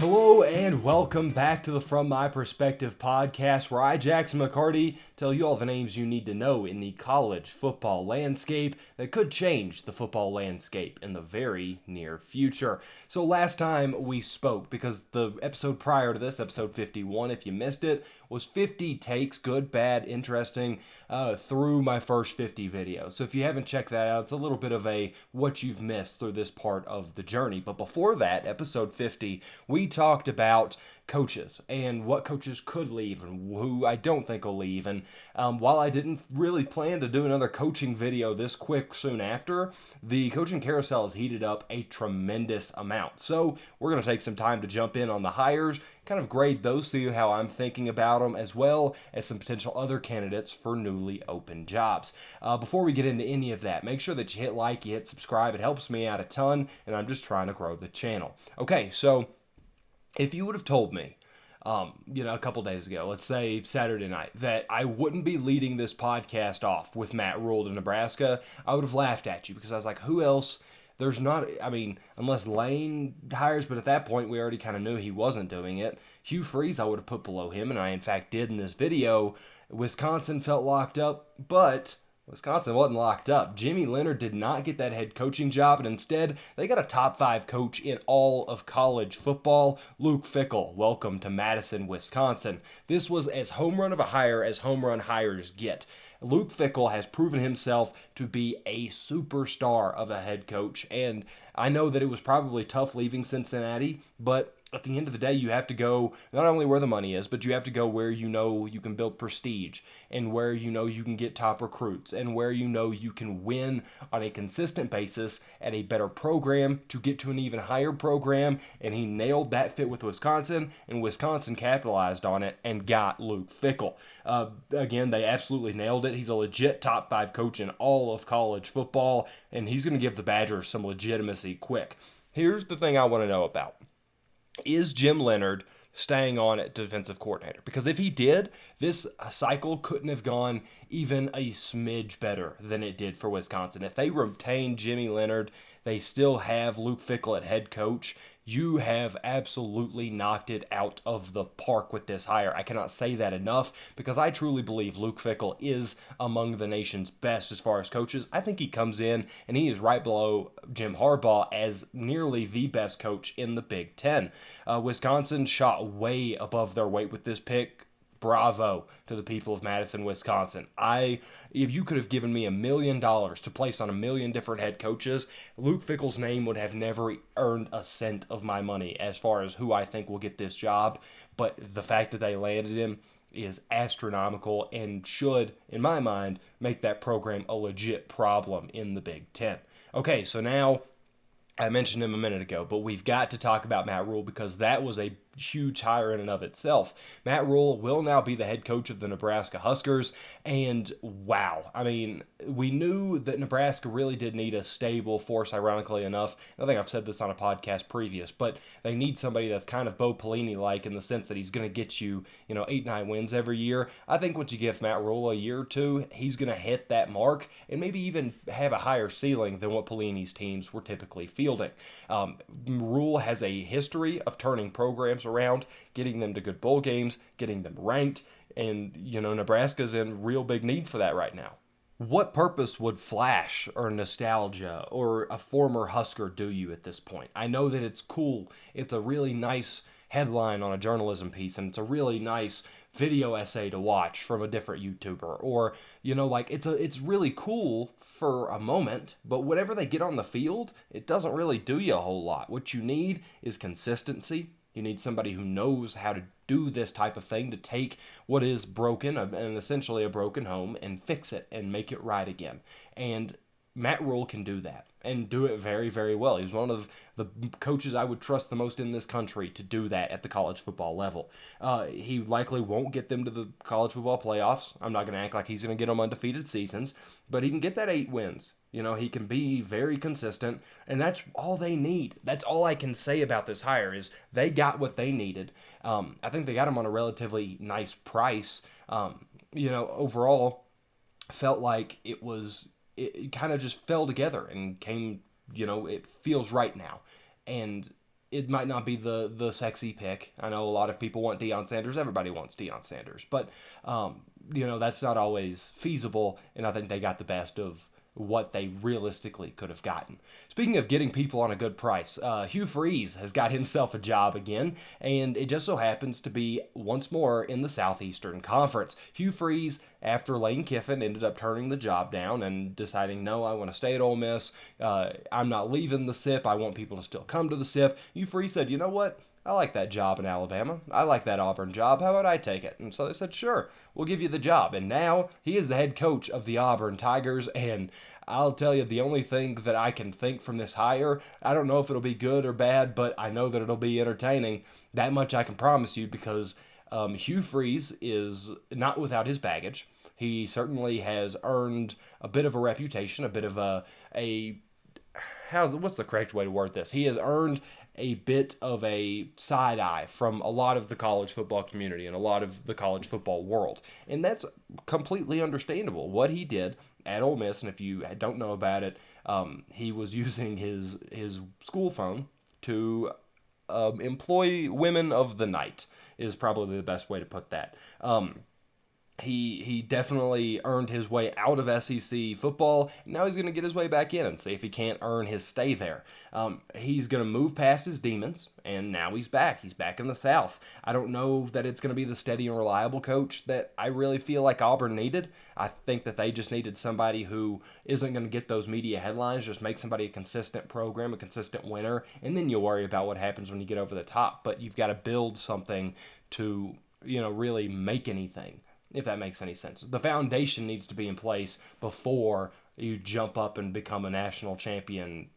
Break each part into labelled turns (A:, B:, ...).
A: Hello and welcome back to the From My Perspective podcast, where I, Jackson McCarty, tell you all the names you need to know in the college football landscape that could change the football landscape in the very near future. So last time we spoke, because the episode prior to this, episode 51, if you missed it, was 50 takes, good, bad, interesting, through my first 50 videos. So if you haven't checked that out, it's a little bit of a what you've missed through this part of the journey. But before that, episode 50, we talked about coaches and what coaches could leave and who I don't think will leave. And while I didn't really plan to do another coaching video this quick soon after, the coaching carousel has heated up a tremendous amount. So we're going to take some time to jump in on the hires, kind of grade those, see how I'm thinking about them, as well as some potential other candidates for newly open jobs. Before we get into any of that, make sure that you hit like, you hit subscribe. It helps me out a ton, and I'm just trying to grow the channel. Okay, so if you would have told me, a couple days ago, let's say Saturday night, that I wouldn't be leading this podcast off with Matt Rule to Nebraska, I would have laughed at you, because I was like, who else? There's not, unless Lane hires, but at that point we already kind of knew he wasn't doing it. Hugh Freeze I would have put below him, and I in fact did in this video. Wisconsin felt locked up, but Wisconsin wasn't locked up. Jimmy Leonhard did not get that head coaching job, and instead they got a top 5 coach in all of college football, Luke Fickell. Welcome to Madison, Wisconsin. This was as home run of a hire as home run hires get. Luke Fickell has proven himself to be a superstar of a head coach, and I know that it was probably tough leaving Cincinnati, but at the end of the day, you have to go not only where the money is, but you have to go where you know you can build prestige, and where you know you can get top recruits, and where you know you can win on a consistent basis at a better program to get to an even higher program. And he nailed that fit with Wisconsin, and Wisconsin capitalized on it and got Luke Fickell. Again, they absolutely nailed it. He's a legit top 5 coach in all of college football, and he's going to give the Badgers some legitimacy quick. Here's the thing I want to know about. Is Jim Leonhard staying on at defensive coordinator? Because if he did, this cycle couldn't have gone even a smidge better than it did for Wisconsin. If they retain Jimmy Leonhard, they still have Luke Fickell at head coach. You have absolutely knocked it out of the park with this hire. I cannot say that enough, because I truly believe Luke Fickell is among the nation's best as far as coaches. I think he comes in and he is right below Jim Harbaugh as nearly the best coach in the Big Ten. Wisconsin shot way above their weight with this pick. Bravo to the people of Madison, Wisconsin. If you could have given me $1 million to place on 1 million different head coaches, Luke Fickell's name would have never earned a cent of my money as far as who I think will get this job. But the fact that they landed him is astronomical and should, in my mind, make that program a legit problem in the Big Ten. Okay, so now I mentioned him a minute ago, but we've got to talk about Matt Rule, because that was a huge hire in and of itself. Matt Rule will now be the head coach of the Nebraska Huskers, and wow. We knew that Nebraska really did need a stable force, ironically enough. I think I've said this on a podcast previous, but they need somebody that's kind of Bo Pelini-like in the sense that he's going to get you, 8-9 wins every year. I think once you give Matt Rule a year or two, he's going to hit that mark and maybe even have a higher ceiling than what Pelini's teams were typically fielding. Rule has a history of turning programs around, getting them to good bowl games, getting them ranked, and Nebraska's in real big need for that right now. What purpose would flash or nostalgia or a former Husker do you at this point? I know that it's cool. It's a really nice headline on a journalism piece, and it's a really nice video essay to watch from a different YouTuber, or it's really cool for a moment, but whenever they get on the field, it doesn't really do you a whole lot. What you need is consistency. You need somebody who knows how to do this type of thing, to take what is broken and essentially a broken home and fix it and make it right again. And Matt Rule can do that and do it very, very well. He's one of the coaches I would trust the most in this country to do that at the college football level. He likely won't get them to the college football playoffs. I'm not going to act like he's going to get them undefeated seasons, but he can get that 8 wins. He can be very consistent, and that's all they need. That's all I can say about this hire is they got what they needed. I think they got him on a relatively nice price. Overall, felt like it kind of just fell together and came, it feels right now. And it might not be the sexy pick. I know a lot of people want Deion Sanders. Everybody wants Deion Sanders. But, that's not always feasible, and I think they got the best of what they realistically could have gotten. Speaking of getting people on a good price, Hugh Freeze has got himself a job again, and it just so happens to be once more in the Southeastern Conference. Hugh Freeze, after Lane Kiffin, ended up turning the job down and deciding, no, I want to stay at Ole Miss. I'm not leaving the SIP. I want people to still come to the SIP. Hugh Freeze said, you know what? I like that job in Alabama. I like that Auburn job. How about I take it? And so they said, sure, we'll give you the job. And now he is the head coach of the Auburn Tigers. And I'll tell you, the only thing that I can think from this hire, I don't know if it'll be good or bad, but I know that it'll be entertaining. That much I can promise you, because Hugh Freeze is not without his baggage. He certainly has earned a bit of a reputation, a bit of what's the correct way to word this? He has earned a bit of a side eye from a lot of the college football community and a lot of the college football world. And that's completely understandable. What he did at Ole Miss, and if you don't know about it, he was using his school phone to employ women of the night, is probably the best way to put that. He definitely earned his way out of SEC football. Now he's going to get his way back in and see if he can't earn his stay there. He's going to move past his demons, and now he's back. He's back in the South. I don't know that it's going to be the steady and reliable coach that I really feel like Auburn needed. I think that they just needed somebody who isn't going to get those media headlines. Just make somebody a consistent program, a consistent winner, and then you'll worry about what happens when you get over the top. But you've got to build something to, really make anything, if that makes any sense. The foundation needs to be in place before you jump up and become a national champion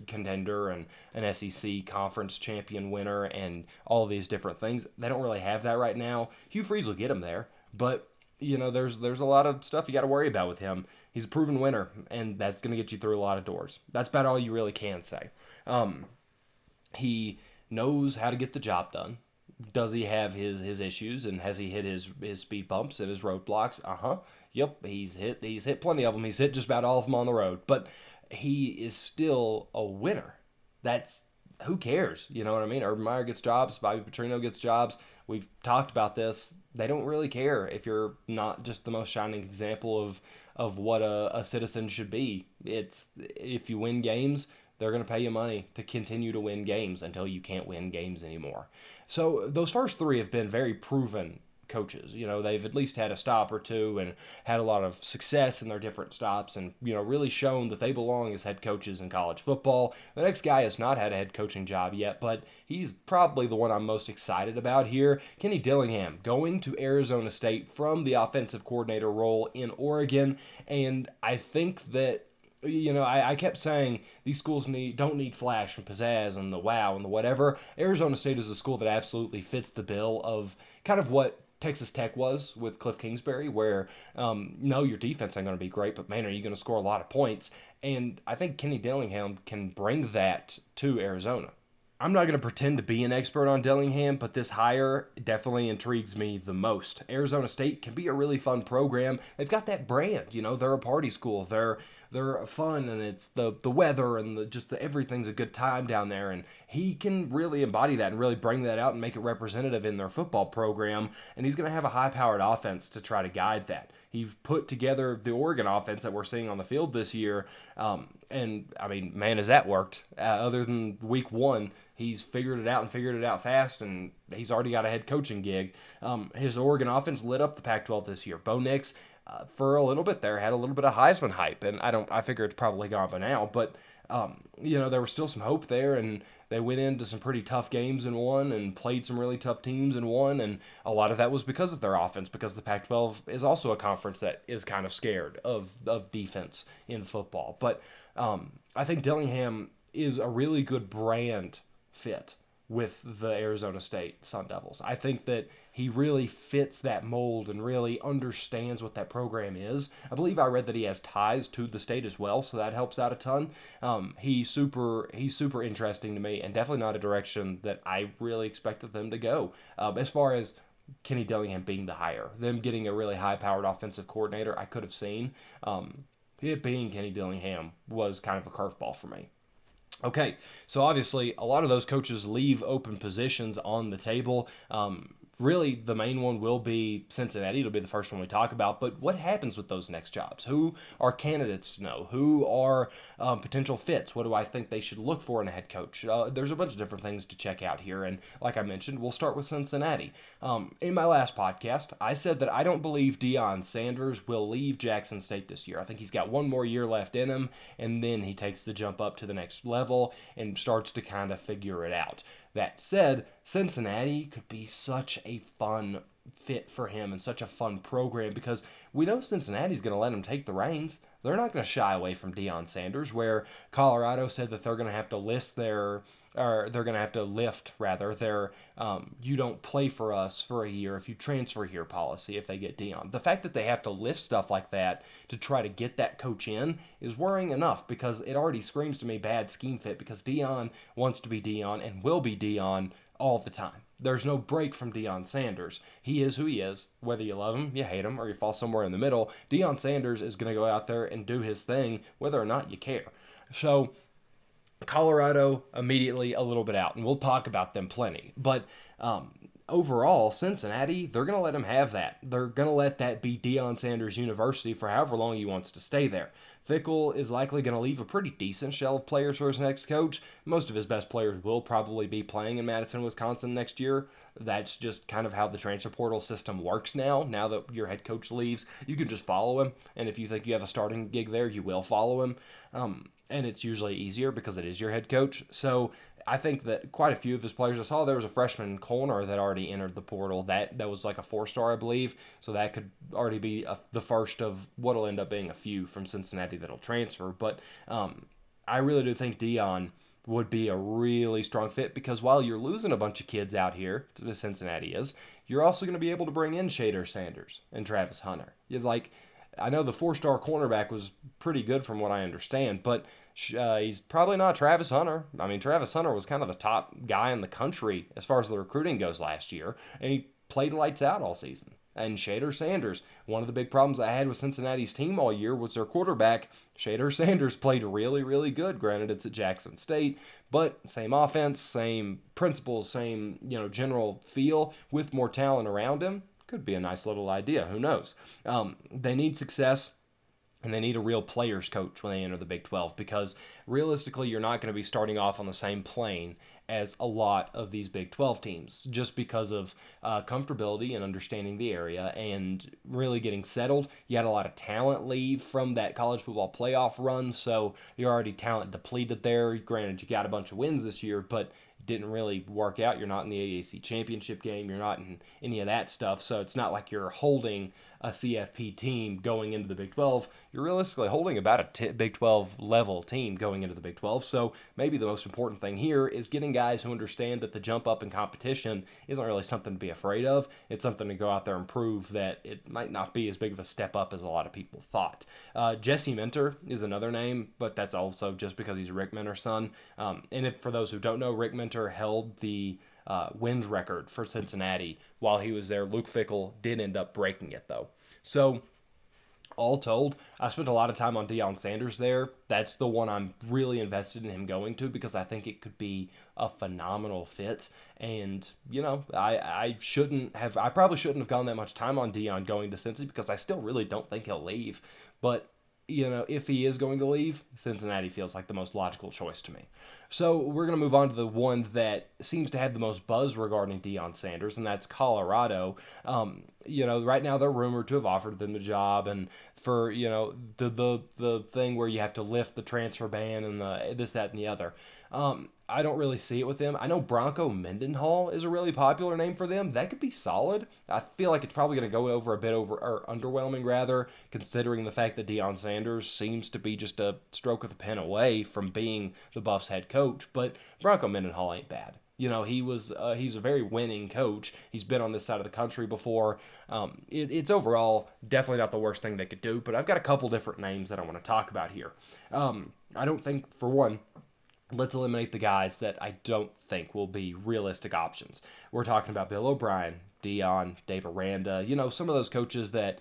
A: contender and an SEC conference champion winner and all of these different things. They don't really have that right now. Hugh Freeze will get him there, but there's a lot of stuff you got to worry about with him. He's a proven winner, and that's going to get you through a lot of doors. That's about all you really can say. He knows how to get the job done. Does he have his issues, and has he hit his speed bumps and his roadblocks? Yep, he's hit plenty of them. He's hit just about all of them on the road, but he is still a winner. That's, who cares? You know what I mean? Urban Meyer gets jobs, Bobby Petrino gets jobs. We've talked about this. They don't really care if you're not just the most shining example of what a citizen should be. It's, if you win games, they're going to pay you money to continue to win games until you can't win games anymore. So those first three have been very proven coaches. They've at least had a stop or two and had a lot of success in their different stops, and really shown that they belong as head coaches in college football. The next guy has not had a head coaching job yet, but he's probably the one I'm most excited about here. Kenny Dillingham going to Arizona State from the offensive coordinator role in Oregon, and I think that I kept saying these schools don't need flash and pizzazz and the wow and the whatever. Arizona State is a school that absolutely fits the bill of kind of what Texas Tech was with Cliff Kingsbury, where, no, your defense ain't going to be great, but man, are you going to score a lot of points? And I think Kenny Dillingham can bring that to Arizona. I'm not going to pretend to be an expert on Dillingham, but this hire definitely intrigues me the most. Arizona State can be a really fun program. They've got that brand, they're a party school. They're fun, and it's the weather and everything's a good time down there, and he can really embody that and really bring that out and make it representative in their football program, and he's going to have a high-powered offense to try to guide that. He put together the Oregon offense that we're seeing on the field this year, and, I mean, man, has that worked. Other than week one, he's figured it out fast, and he's already got a head coaching gig. His Oregon offense lit up the Pac-12 this year. Bo Nix, for a little bit there, had a little bit of Heisman hype, and I figure it's probably gone by now, but there was still some hope there, and they went into some pretty tough games and won, and played some really tough teams and won, and a lot of that was because of their offense, because the Pac-12 is also a conference that is kind of scared of defense in football. But I think Dillingham is a really good brand fit with the Arizona State Sun Devils. I think that he really fits that mold and really understands what that program is. I believe I read that he has ties to the state as well, so that helps out a ton. He's super interesting to me, and definitely not a direction that I really expected them to go. As far as Kenny Dillingham being the hire, them getting a really high-powered offensive coordinator, I could have seen. It being Kenny Dillingham was kind of a curveball for me. Okay, so obviously a lot of those coaches leave open positions on the table. Really, the main one will be Cincinnati. It'll be the first one we talk about. But what happens with those next jobs? Who are candidates to know? Who are potential fits? What do I think they should look for in a head coach? There's a bunch of different things to check out here. And like I mentioned, we'll start with Cincinnati. In my last podcast, I said that I don't believe Deion Sanders will leave Jackson State this year. I think he's got one more year left in him, and then he takes the jump up to the next level and starts to kind of figure it out. That said, Cincinnati could be such a fun fit for him and such a fun program because we know Cincinnati's going to let him take the reins. They're not going to shy away from Deion Sanders, where Colorado said that they're going to have to lift their you don't play for us for a year if you transfer here policy if they get Deion. The fact that they have to lift stuff like that to try to get that coach in is worrying enough because it already screams to me bad scheme fit because Deion wants to be Deion and will be Deion all the time. There's no break from Deion Sanders. He is who he is. Whether you love him, you hate him, or you fall somewhere in the middle, Deion Sanders is going to go out there and do his thing whether or not you care. So Colorado immediately a little bit out, and we'll talk about them plenty. But overall, Cincinnati, they're going to let him have that. They're going to let that be Deion Sanders University for however long he wants to stay there. Fickell is likely going to leave a pretty decent shell of players for his next coach. Most of his best players will probably be playing in Madison, Wisconsin next year. That's just kind of how the transfer portal system works now. Now that your head coach leaves, you can just follow him. And if you think you have a starting gig there, you will follow him. And it's usually easier because it is your head coach. So I think that quite a few of his players, I saw there was a freshman corner that already entered the portal. That was like a 4-star, I believe. So that could already be the first of what'll end up being a few from Cincinnati that'll transfer. But I really do think Deion would be a really strong fit because while you're losing a bunch of kids out here, to Cincinnati is, you're also going to be able to bring in Shader Sanders and Travis Hunter. I know the 4-star cornerback was pretty good from what I understand, but he's probably not Travis Hunter. I mean, Travis Hunter was kind of the top guy in the country as far as the recruiting goes last year, and he played lights out all season. And Shader Sanders, one of the big problems I had with Cincinnati's team all year was their quarterback. Shader Sanders played really, really good. Granted, it's at Jackson State, but same offense, same principles, same general feel with more talent around him. Could be a nice little idea. Who knows? They need success, and they need a real players coach when they enter the Big 12 because realistically, you're not going to be starting off on the same plane as a lot of these Big 12 teams just because of comfortability and understanding the area and really getting settled. You had a lot of talent leave from that college football playoff run, so you're already talent depleted there. Granted, you got a bunch of wins this year, but didn't really work out. You're not in the AAC championship game. You're not in any of that stuff. So it's not like you're holding a CFP team going into the Big 12. You're realistically holding about a Big 12 level team going into the Big 12. So maybe the most important thing here is getting guys who understand that the jump up in competition isn't really something to be afraid of. It's something to go out there and prove that it might not be as big of a step up as a lot of people thought. Jesse Minter is another name, but that's also just because he's Rick Minter's son. For those who don't know, Rick Minter held the wins record for Cincinnati while he was there. Luke Fickell did end up breaking it, though. So, all told, I spent a lot of time on Deion Sanders there. That's the one I'm really invested in him going to because I think it could be a phenomenal fit. And, I probably shouldn't have gone that much time on Deion going to Cincy because I still really don't think he'll leave. But if he is going to leave, Cincinnati feels like the most logical choice to me. So we're going to move on to the one that seems to have the most buzz regarding Deion Sanders, and that's Colorado. Right now they're rumored to have offered them the job, and for, the thing where you have to lift the transfer ban and the this, that, and the other. I don't really see it with them. I know Bronco Mendenhall is a really popular name for them. That could be solid. I feel like it's probably going to go over a bit or underwhelming rather, considering the fact that Deion Sanders seems to be just a stroke of the pen away from being the Buffs head coach. But Bronco Mendenhall ain't bad. He's a very winning coach. He's been on this side of the country before. It's overall definitely not the worst thing they could do, but I've got a couple different names that I want to talk about here. I don't think, for one, let's eliminate the guys that I don't think will be realistic options. We're talking about Bill O'Brien, Deion, Dave Aranda, some of those coaches that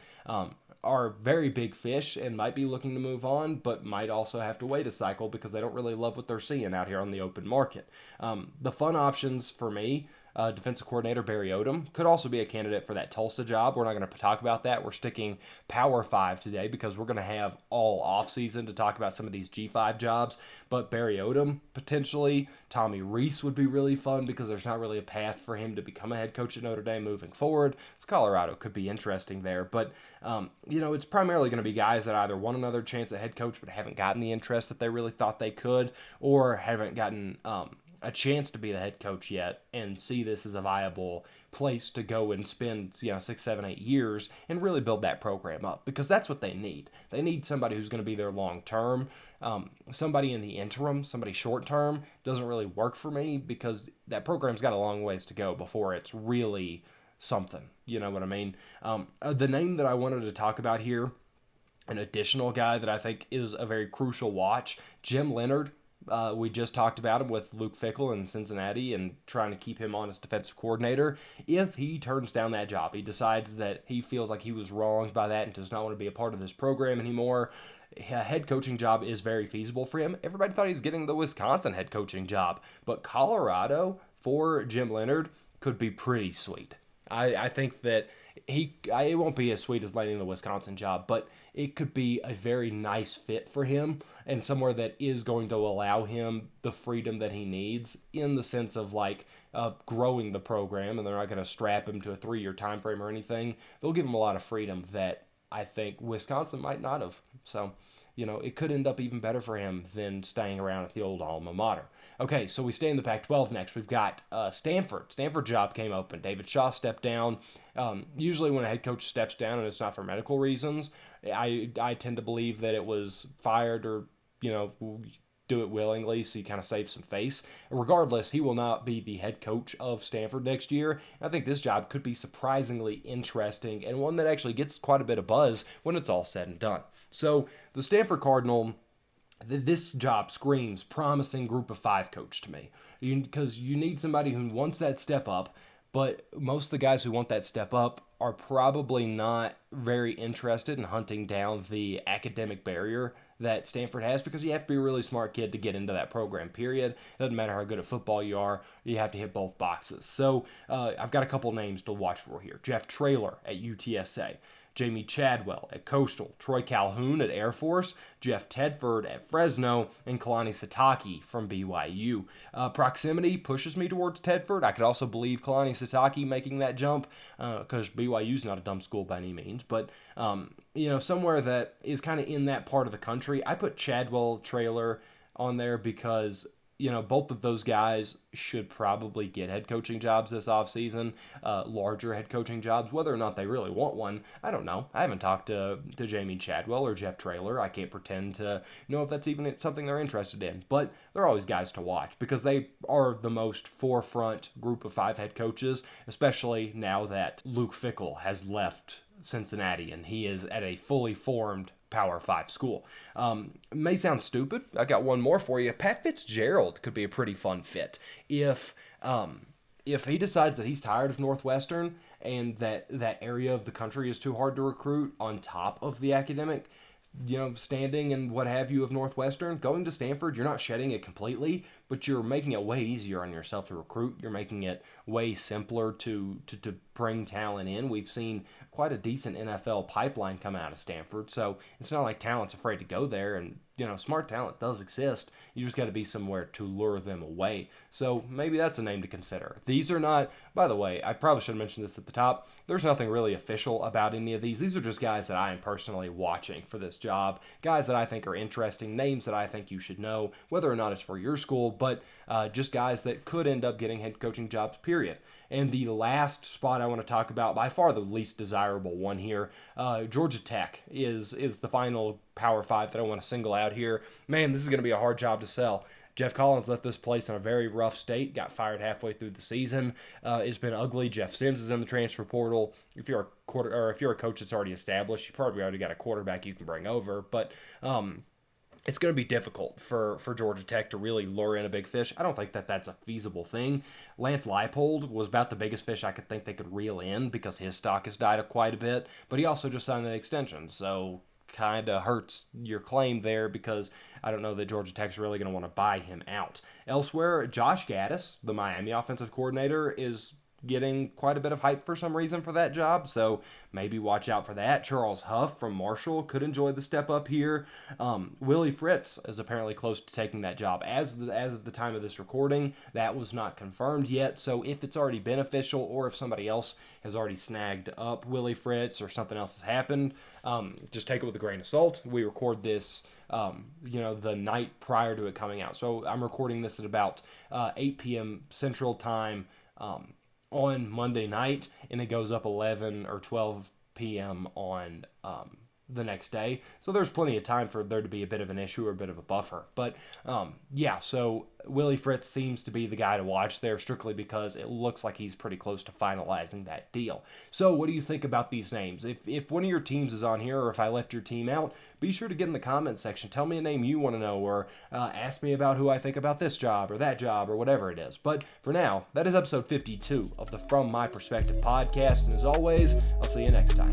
A: are very big fish and might be looking to move on, but might also have to wait a cycle because they don't really love what they're seeing out here on the open market. The fun options for me, defensive coordinator Barry Odom could also be a candidate for that Tulsa job. We're not going to talk about that. We're sticking Power 5 today because we're going to have all offseason to talk about some of these G5 jobs. But Barry Odom, potentially. Tommy Rees would be really fun because there's not really a path for him to become a head coach at Notre Dame moving forward. So Colorado could be interesting there. But, it's primarily going to be guys that either want another chance at head coach but haven't gotten the interest that they really thought they could, or haven't gotten a chance to be the head coach yet and see this as a viable place to go and spend 6, 7, 8 years and really build that program up, because that's what they need. They need somebody who's going to be there long term. Somebody in the interim, somebody short term, doesn't really work for me because that program's got a long ways to go before it's really something. You know what I mean? The name that I wanted to talk about here, an additional guy that I think is a very crucial watch, Jim Leonhard. We just talked about him with Luke Fickell in Cincinnati and trying to keep him on as defensive coordinator. If he turns down that job, he decides that he feels like he was wronged by that and does not want to be a part of this program anymore, a head coaching job is very feasible for him. Everybody thought he was getting the Wisconsin head coaching job, but Colorado for Jim Leonhard could be pretty sweet. I think that it won't be as sweet as landing the Wisconsin job, but it could be a very nice fit for him and somewhere that is going to allow him the freedom that he needs in the sense of growing the program, and they're not going to strap him to a 3-year time frame or anything. They'll give him a lot of freedom that I think Wisconsin might not have. So, it could end up even better for him than staying around at the old alma mater. Okay, so we stay in the Pac-12 next. We've got Stanford. Stanford job came open. David Shaw stepped down. Usually when a head coach steps down and it's not for medical reasons, I tend to believe that it was fired or, do it willingly so you kind of save some face. Regardless, he will not be the head coach of Stanford next year. I think this job could be surprisingly interesting and one that actually gets quite a bit of buzz when it's all said and done. So the Stanford Cardinal, this job screams promising group of 5 coach to me, because you need somebody who wants that step up, but most of the guys who want that step up are probably not very interested in hunting down the academic barrier that Stanford has, because you have to be a really smart kid to get into that program, period. It doesn't matter how good at football you are, you have to hit both boxes. So I've got a couple names to watch for here. Jeff Traylor at UTSA, Jamie Chadwell at Coastal, Troy Calhoun at Air Force, Jeff Tedford at Fresno, and Kalani Sitake from BYU. Proximity pushes me towards Tedford. I could also believe Kalani Sitake making that jump because BYU's not a dumb school by any means, but somewhere that is kind of in that part of the country. I put Chadwell, Traylor on there because both of those guys should probably get head coaching jobs this offseason, larger head coaching jobs. Whether or not they really want one, I don't know. I haven't talked to Jamie Chadwell or Jeff Traylor. I can't pretend to know if that's even something they're interested in. But they're always guys to watch because they are the most forefront group of 5 head coaches, especially now that Luke Fickell has left Cincinnati and he is at a fully formed Power 5 school. May sound stupid. I got one more for you. Pat Fitzgerald could be a pretty fun fit if he decides that he's tired of Northwestern and that area of the country is too hard to recruit on top of the academic standing and what have you of Northwestern. Going to Stanford, you're not shedding it completely, but you're making it way easier on yourself to recruit. You're making it way simpler to bring talent in. We've seen quite a decent NFL pipeline come out of Stanford, so it's not like talent's afraid to go there, and smart talent does exist. You just got to be somewhere to lure them away. So maybe that's a name to consider. These are not, by the way, I probably should have mentioned this at the top, there's nothing really official about any of these. These are just guys that I am personally watching for this job, guys that I think are interesting, names that I think you should know, whether or not it's for your school, but just guys that could end up getting head coaching jobs, period. And the last spot I want to talk about, by far the least desirable one here, Georgia Tech is the final Power 5 that I want to single out here. Man, this is going to be a hard job to sell. Jeff Collins left this place in a very rough state, got fired halfway through the season. It's been ugly. Jeff Sims is in the transfer portal. If you're a coach that's already established, you probably already got a quarterback you can bring over. But it's going to be difficult for Georgia Tech to really lure in a big fish. I don't think that that's a feasible thing. Lance Leipold was about the biggest fish I could think they could reel in because his stock has died up quite a bit, but he also just signed an extension, so kind of hurts your claim there because I don't know that Georgia Tech's really going to want to buy him out. Elsewhere, Josh Gaddis, the Miami offensive coordinator, is getting quite a bit of hype for some reason for that job, so maybe watch out for that. Charles Huff from Marshall could enjoy the step up here. Willie Fritz is apparently close to taking that job. As of the time of this recording, that was not confirmed yet, so if it's already beneficial or if somebody else has already snagged up Willie Fritz or something else has happened, just take it with a grain of salt. We record this the night prior to it coming out, so I'm recording this at about 8 p.m. Central Time on Monday night, and it goes up 11 or 12 p.m. on the next day. So there's plenty of time for there to be a bit of an issue or a bit of a buffer. But so Willie Fritz seems to be the guy to watch there strictly because it looks like he's pretty close to finalizing that deal. So what do you think about these names? If one of your teams is on here, or if I left your team out, be sure to get in the comments section. Tell me a name you want to know, or ask me about who I think about this job or that job or whatever it is. But for now, that is episode 52 of the From My Perspective podcast. And as always, I'll see you next time.